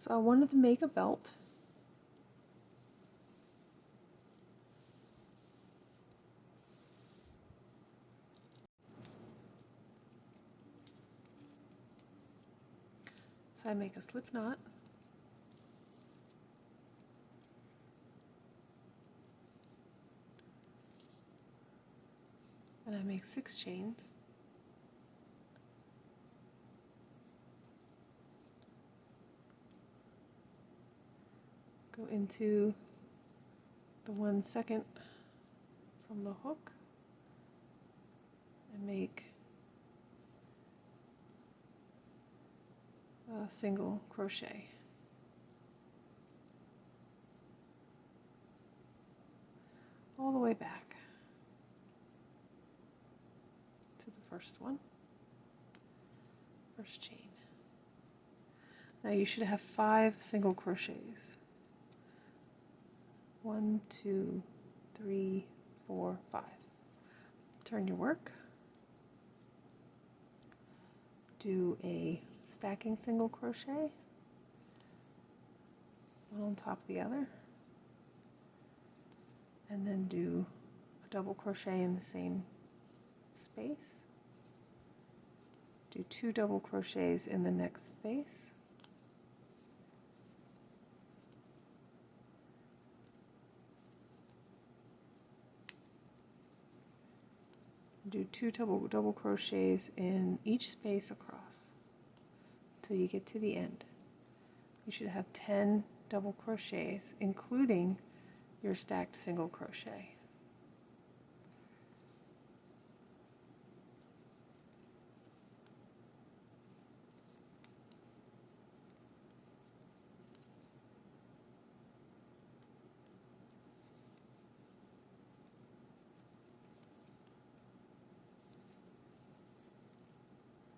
So I wanted to make a belt. So I make a slip knot. And I make 6 chains. Go into the 1 second from the hook and make a single crochet. All the way back to the first one, first chain. Now you should have 5 single crochets. 1, 2, 3, 4, 5. Turn your work. Do a stacking single crochet, one on top of the other, and then do a double crochet in the same space. Do 2 double crochets in the next space. Do 2 double crochets in each space across till you get to the end. You should have 10 double crochets, including your stacked single crochet.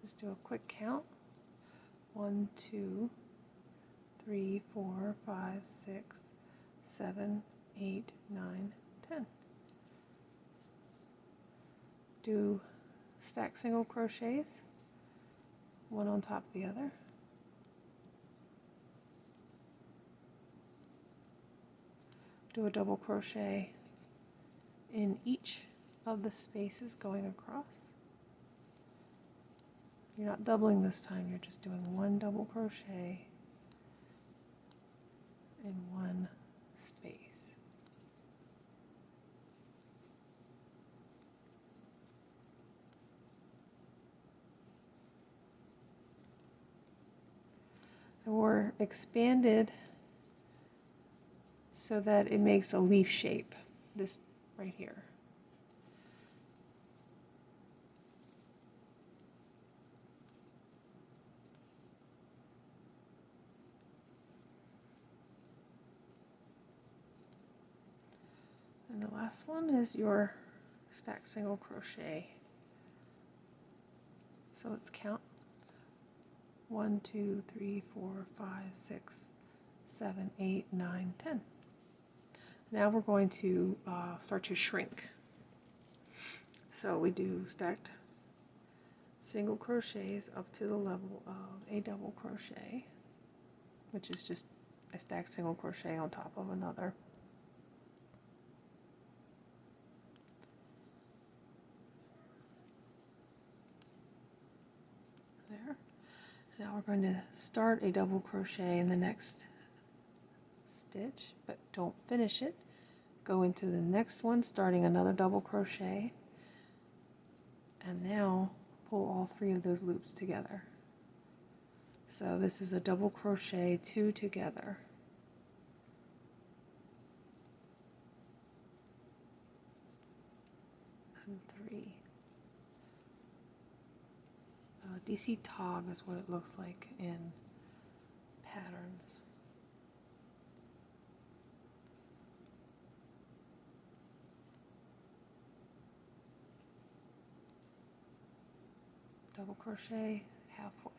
Just do a quick count. 1, 2, 3, 4, 5, 6, 7, 8, 9, 10. Do stack single crochets, one on top of the other. Do a double crochet in each of the spaces going across. You're not doubling this time, you're just doing 1 double crochet in 1 space. And we're expanded so that it makes a leaf shape, this right here. And the last one is your stack single crochet. So let's count. 1, 2, 3, 4, 5, 6, 7, 8, 9, 10. Now we're going to start to shrink. So we do stacked single crochets up to the level of a double crochet, which is just a stacked single crochet on top of another. There. Now we're going to start a double crochet in the next stitch, but don't finish it. Go into the next one, starting another double crochet, and now pull all 3 of those loops together. So this is a double crochet, 2 together. And 3. DC tog is what it looks like in patterns. Double crochet halfway,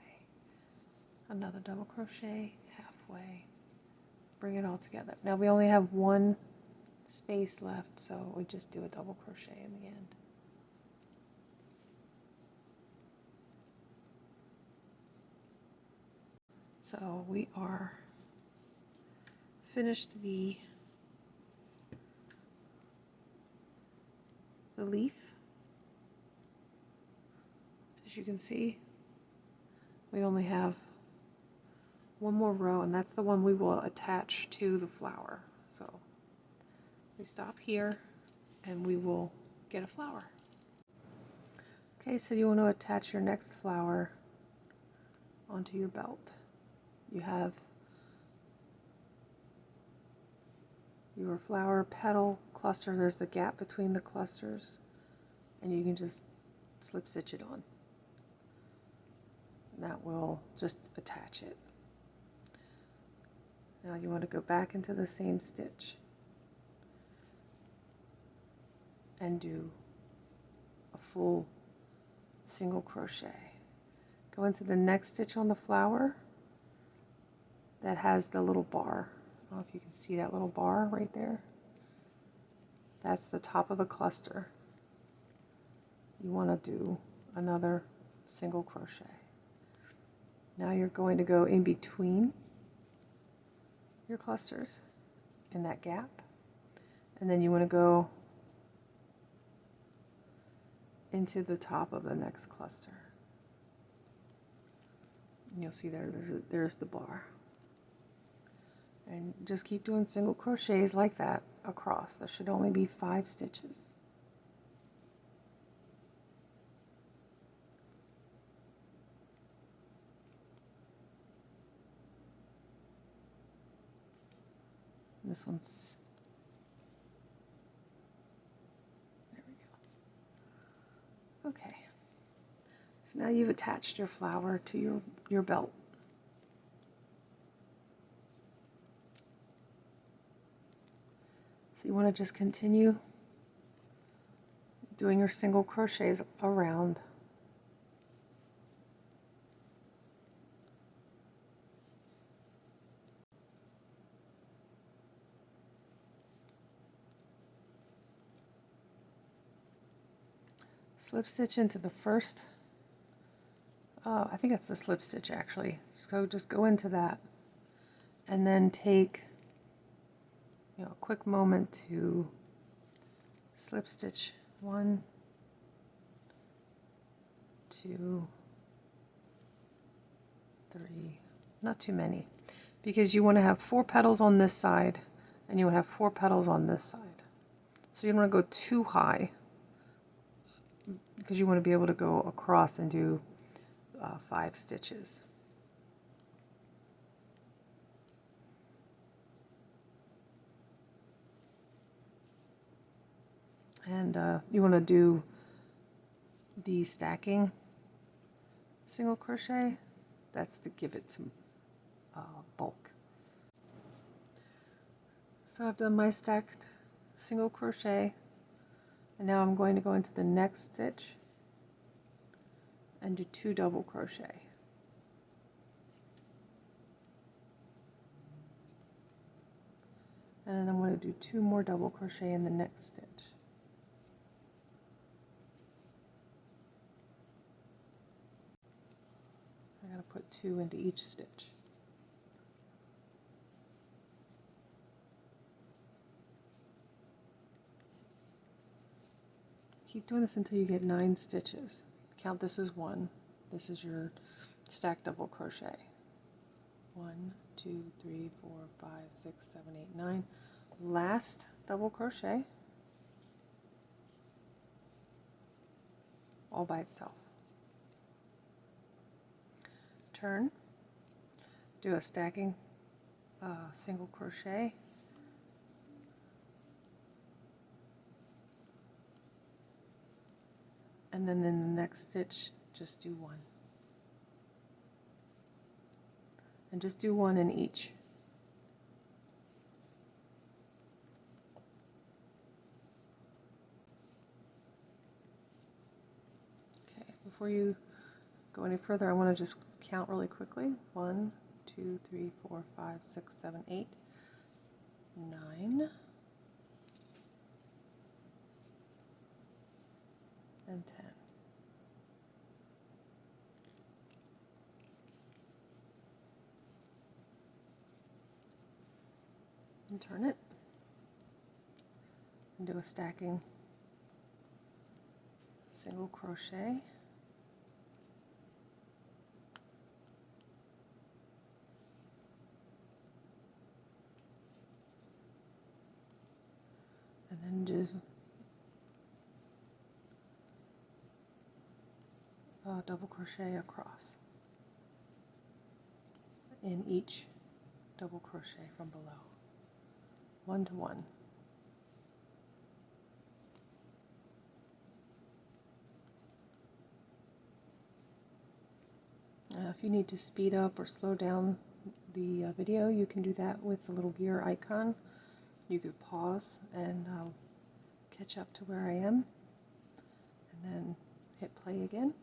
another double crochet halfway, bring it all together. Now we only have 1 space left, so we just do a double crochet in the end. So we are finished the leaf. As you can see, we only have one more row, and that's the one we will attach to the flower. So we stop here and we will get a flower. Okay, so you want to attach your next flower onto your belt. You have your flower petal cluster. There's the gap between the clusters, and you can just slip stitch it on. And that will just attach it. Now you want to go back into the same stitch and do a full single crochet. Go into the next stitch on the flower that has the little bar. I don't know if you can see that little bar right there. That's the top of the cluster. You want to do another single crochet. Now you're going to go in between your clusters in that gap, and then you want to go into the top of the next cluster. And you'll see there's the bar. And just keep doing single crochets like that across. There should only be 5 stitches. And this one's, there we go. Okay. So now you've attached your flower to your belt. So you want to just continue doing your single crochets around. Slip stitch into the first, I think that's the slip stitch actually. So just go into that and then take a quick moment to slip stitch 1, 2, 3, not too many, because you want to have 4 petals on this side and you want to have 4 petals on this side. So you don't want to go too high because you want to be able to go across and do 5 stitches. And you want to do the stacking single crochet. That's to give it some bulk. So I've done my stacked single crochet, and now I'm going to go into the next stitch and do 2 double crochet. And then I'm going to do 2 more double crochet in the next stitch. I gotta put 2 into each stitch. Keep doing this until you get 9 stitches. Count this as 1. This is your stacked double crochet. 1, 2, 3, 4, 5, 6, 7, 8, 9. Last double crochet all by itself. Turn, do a stacking single crochet, and then in the next stitch just do 1, and just do 1 in each. Okay, before you go any further, I want to just count really quickly. 1, 2, 3, 4, 5, 6, 7, 8, 9, and 10. and turn it and do a stacking single crochet. And then do a double crochet across in each double crochet from below, one to one. If you need to speed up or slow down the video, you can do that with the little gear icon. You could pause and catch up to where I am, and then hit play again.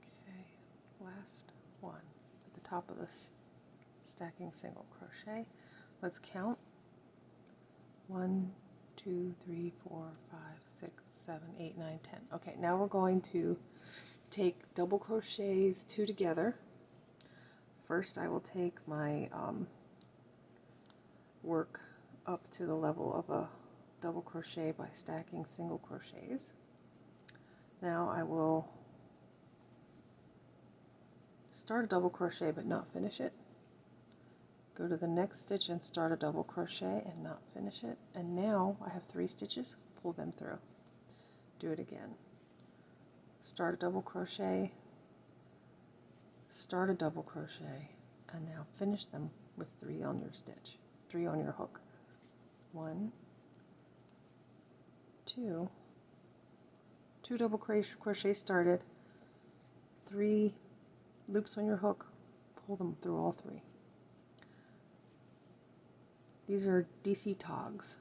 Okay, last one at the top of this stacking single crochet. Let's count. 1, 2, 3, 4, 5, 6, 7, 8, 9, 10. Okay, now we're going to take double crochets 2 together. First I will take my work up to the level of a double crochet by stacking single crochets. Now I will start a double crochet but not finish it. Go to the next stitch and start a double crochet and not finish it. And now I have 3 stitches, pull them through. Do it again. Start a double crochet, start a double crochet, and now finish them with 3 on your stitch, 3 on your hook. 1, 2, 2 double crochet started, 3 loops on your hook, pull them through all 3. These are DC togs.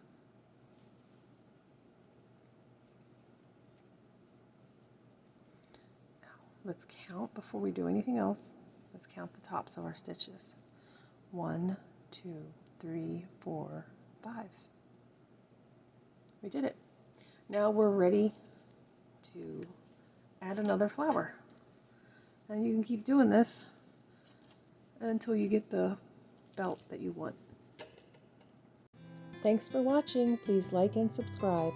Now, let's count before we do anything else. Let's count the tops of our stitches. 1, 2, 3, 4, 5. We did it. Now we're ready to add another flower. And you can keep doing this until you get the belt that you want. Thanks for watching. Please like and subscribe.